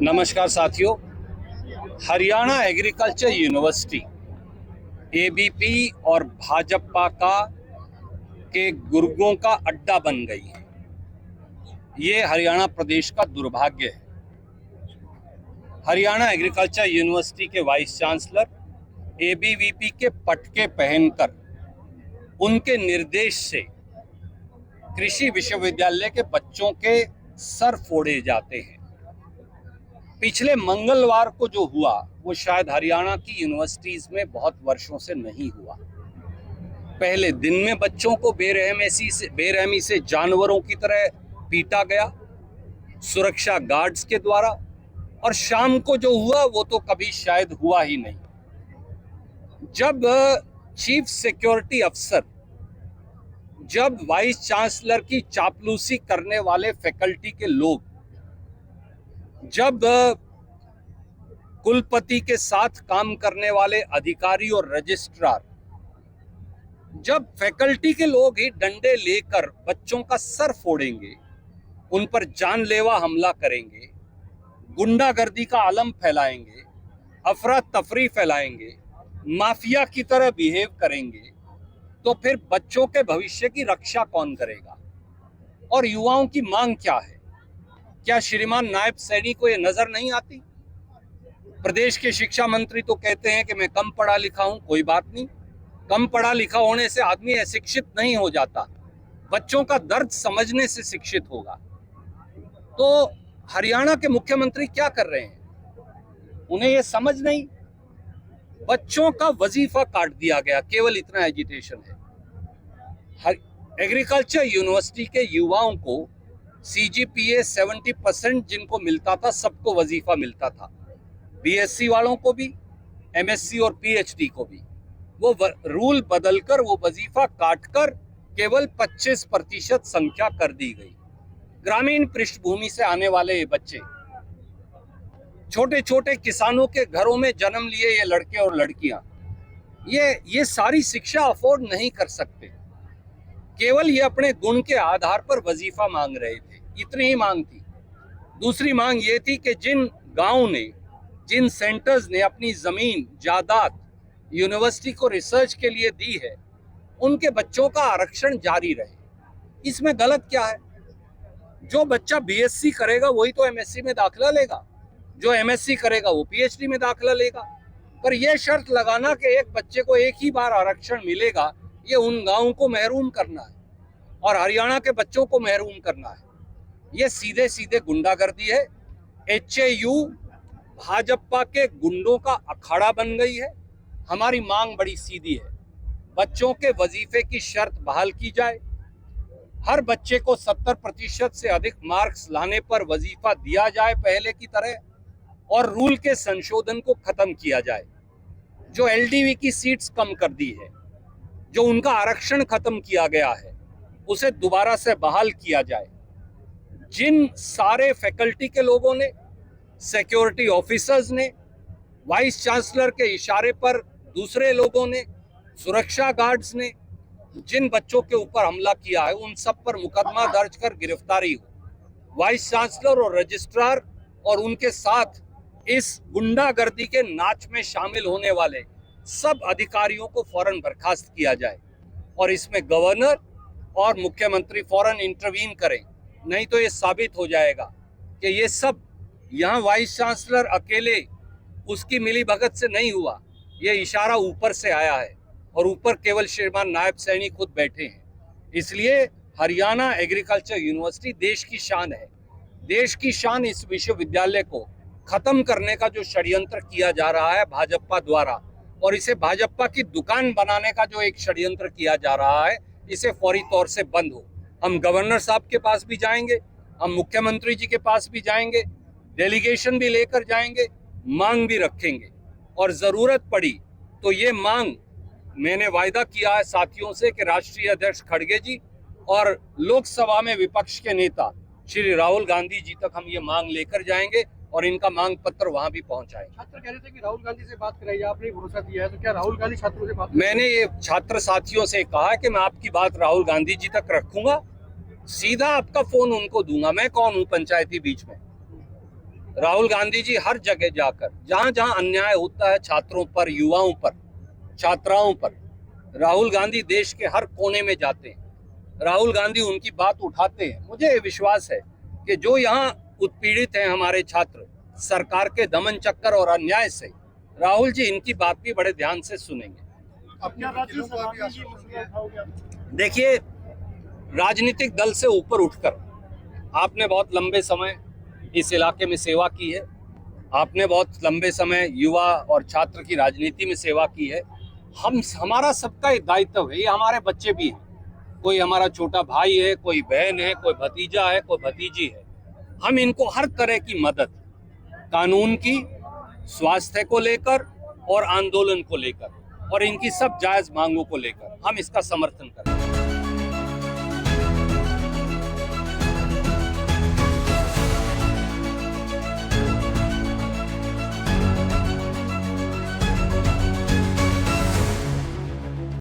नमस्कार साथियों। Haryana agriculture university ABP और भाजपा के गुर्गों का अड्डा बन गई है। ये हरियाणा प्रदेश का दुर्भाग्य है। हरियाणा एग्रीकल्चर यूनिवर्सिटी के वाइस चांसलर एबीवीपी के पटके पहनकर उनके निर्देश से कृषि विश्वविद्यालय के बच्चों के सर फोड़े जाते हैं। पिछले मंगलवार को जो हुआ वो शायद हरियाणा की यूनिवर्सिटीज में बहुत वर्षों से नहीं हुआ। पहले दिन में बच्चों को बेरहमी से जानवरों की तरह पीटा गया सुरक्षा गार्ड्स के द्वारा, और शाम को जो हुआ वो तो कभी शायद हुआ ही नहीं। जब चीफ सिक्योरिटी अफसर, जब वाइस चांसलर की चापलूसी करने वाले फैकल्टी के लोग, जब कुलपति के साथ काम करने वाले अधिकारी और रजिस्ट्रार, जब फैकल्टी के लोग ही डंडे लेकर बच्चों का सर फोड़ेंगे, उन पर जानलेवा हमला करेंगे, गुंडागर्दी का आलम फैलाएंगे, अफरा तफरी फैलाएंगे, माफिया की तरह बिहेव करेंगे, तो फिर बच्चों के भविष्य की रक्षा कौन करेगा? और युवाओं की मांग क्या है? क्या श्रीमान नायब सैनी को ये नजर नहीं आती? प्रदेश के शिक्षा मंत्री तो कहते हैं कि मैं कम पढ़ा लिखा हूं। कोई बात नहीं, कम पढ़ा लिखा होने से आदमी अशिक्षित नहीं हो जाता, बच्चों का दर्द समझने से शिक्षित होगा। तो हरियाणा के मुख्यमंत्री क्या कर रहे हैं? उन्हें ये समझ नहीं। बच्चों का वजीफा काट दिया गया, केवल इतना एजिटेशन है। एग्रीकल्चर यूनिवर्सिटी के युवाओं को CGPA 70% जिनको मिलता था, सबको वजीफा मिलता था। BSc वालों को भी, MSc और PhD को भी। वो रूल बदलकर, वो वजीफा काटकर केवल 25% संख्या कर दी गई। ग्रामीण पृष्ठभूमि से आने वाले ये बच्चे, छोटे छोटे किसानों के घरों में जन्म लिए ये लड़के और लड़कियां, ये सारी शिक्षा अफोर्ड नहीं कर सकते। केवल ये अपने गुण के आधार पर वजीफा मांग रहे थे, इतनी ही मांग थी। दूसरी मांग ये थी कि जिन गांव ने, जिन सेंटर्स ने अपनी जमीन जायदाद यूनिवर्सिटी को रिसर्च के लिए दी है, उनके बच्चों का आरक्षण जारी रहे। इसमें गलत क्या है? जो बच्चा BSc करेगा वही तो MSc में दाखिला लेगा, जो MSc करेगा वो PhD में दाखिला लेगा। पर यह शर्त लगाना कि एक बच्चे को एक ही बार आरक्षण मिलेगा, ये उन गांवों को महरूम करना है और हरियाणा के बच्चों को महरूम करना है। ये सीधे सीधे गुंडागर्दी है। HAU भाजपा के गुंडों का अखाड़ा बन गई है। हमारी मांग बड़ी सीधी है, बच्चों के वजीफे की शर्त बहाल की जाए। हर बच्चे को 70% से अधिक मार्क्स लाने पर वजीफा दिया जाए पहले की तरह, और रूल के संशोधन को खत्म किया जाए। जो LDV की सीट्स कम कर दी है, जो उनका आरक्षण खत्म किया गया है, उसे दोबारा से बहाल किया जाए। जिन सारे फैकल्टी के लोगों ने, सिक्योरिटी ऑफिसर्स ने, वाइस चांसलर के इशारे पर दूसरे लोगों ने, सुरक्षा गार्ड्स ने जिन बच्चों के ऊपर हमला किया है, उन सब पर मुकदमा दर्ज कर गिरफ्तारी हो। वाइस चांसलर और रजिस्ट्रार और उनके साथ इस गुंडागर्दी के नाच में शामिल होने वाले सब अधिकारियों को फौरन बर्खास्त किया जाए, और इसमें गवर्नर और मुख्यमंत्री फौरन इंटरवीन करें। नहीं तो ये साबित हो जाएगा कि ये सब यहाँ वाइस चांसलर अकेले उसकी मिलीभगत से नहीं हुआ, ये इशारा ऊपर से आया है, और ऊपर केवल श्रीमान नायब सैनी खुद बैठे हैं। इसलिए हरियाणा एग्रीकल्चर यूनिवर्सिटी देश की शान है। देश की शान इस विश्वविद्यालय को खत्म करने का जो षड्यंत्र किया जा रहा है भाजपा द्वारा, और इसे भाजपा की दुकान बनाने का जो एक षड्यंत्र किया जा रहा है, इसे फौरी तौर से बंद हो। हम गवर्नर साहब के पास भी जाएंगे, हम मुख्यमंत्री जी के पास भी जाएंगे, डेलीगेशन भी लेकर जाएंगे, मांग भी रखेंगे, और जरूरत पड़ी तो ये मांग, मैंने वायदा किया है साथियों से कि राष्ट्रीय अध्यक्ष खड़गे जी और लोकसभा में विपक्ष के नेता श्री राहुल गांधी जी तक हम ये मांग लेकर जाएंगे, और इनका मांग पत्र वहां भी पहुंचाएंगे। छात्र कह रहे थे कि राहुल गांधी से बात कराइए, आपने भरोसा दिया है, तो क्या राहुल गांधी छात्रों से बात? मैंने ये छात्र साथियों से कहा कि मैं आपकी बात राहुल गांधी जी तक रखूंगा, सीधा आपका फोन उनको दूंगा। मैं कौन हूं पंचायती बीच में? राहुल गांधी जी हर जगह जाकर जहां जहां अन्याय होता है छात्रों पर, युवाओं पर, छात्राओं पर, राहुल गांधी देश के हर कोने में जाते हैं। राहुल गांधी उनकी बात उठाते हैं। मुझे विश्वास है कि जो यहाँ उत्पीड़ित हैं हमारे छात्र सरकार के दमन चक्कर और अन्याय से, राहुल जी इनकी बात भी बड़े ध्यान से सुनेंगे। देखिए, राजनीतिक दल से ऊपर उठकर आपने बहुत लंबे समय इस इलाके में सेवा की है, आपने बहुत लंबे समय युवा और छात्र की राजनीति में सेवा की है। हमारा सबका एक दायित्व है, ये हमारे बच्चे भी हैं, कोई हमारा छोटा भाई है, कोई बहन है, कोई भतीजा है, कोई भतीजी है। हम इनको हर तरह की मदद, कानून की, स्वास्थ्य को लेकर और आंदोलन को लेकर और इनकी सब जायज मांगों को लेकर हम इसका समर्थन करें।